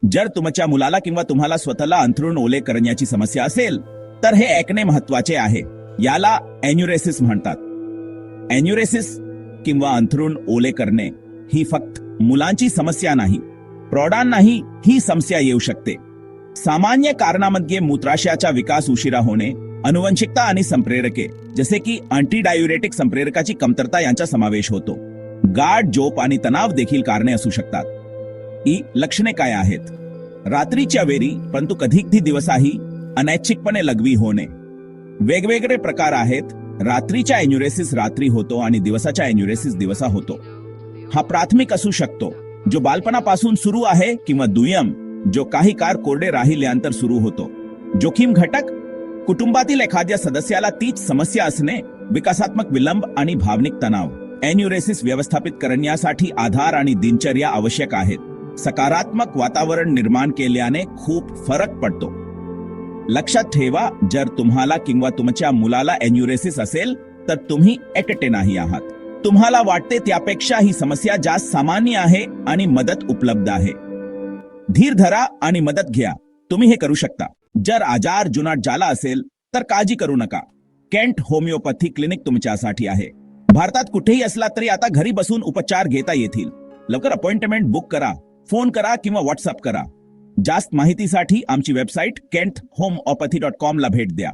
जर तुमच्या मुलाला किंवा तुम्हाला स्वतःला अंथरूण ओले करण्याची समस्या असेल तर हे ऐकणे महत्वाचे आहे. याला एन्युरेसिस म्हणतात. एन्युरेसिस किंवा अंथरूण ओले करणे ही फक्त मुलांची समस्या नाही, प्रौढांनाही ही समस्या येऊ शकते. सामान्य कारणांमध्ये मूत्राशयाचा विकास उशिरा होणे, अनुवंशिकता आणि संप्रेरके जसे की अँटीडायुरेटिक संप्रेरकाची कमतरता यांचा समावेश होतो. गाढ झोप आणि तणाव देखील कारणे असू शकतात. ही लक्षणे काय आहेत? रात्रीच्या वेळी परंतु कधीकधी दिवसाही अनैच्छिकपणे लघवी होणे. वेगवेगळे प्रकार आहेत. रात्रीचा एन्युरेसिस रात्री होतो आणि दिवसाचा एन्युरेसिस दिवसा होतो. हा प्राथमिक असू शकतो जो बालपणापासून सुरू आहे किंवा दुय्यम जो काही काळ कोरडे राहिल्यानंतर सुरू होतो. जोखीम घटक: कुटुंबातील एखाद्या सदस्याला तीच समस्या असणे, विकासात्मक विलंब आणि भावनिक तणाव. एन्युरेसिस व्यवस्थापित करण्यासाठी आधार आणि दिनचर्या आवश्यक आहेत. सकारात्मक वातावरण निर्माण केल्याने खूप फरक पडतो. लक्षात ठेवा, जर तुम्हाला किंवा तुमच्या मुलाला एन्युरेसिस असेल तर तुम्ही एकटे नाही आहात. तुम्हाला वाटते त्यापेक्षा ही समस्या जास्त सामान्य आहे आणि मदत उपलब्ध आहे. धीर धरा आणि मदत घ्या. तुम्ही हे करू शकता. जर आजार जुनाट झाला असेल तर काळजी करू नका. केंट होमिओपॅथी क्लिनिक तुमच्यासाठी आहे. भारतात कुठेही असला तरी आता घरी बसून उपचार घेता येतील. लवकर अपॉइंटमेंट बुक करा, फोन करा किंवा व्हॉट्सअप करा. जास्त माहितीसाठी आमची वेबसाईट kenthomopathy.com ला भेट द्या.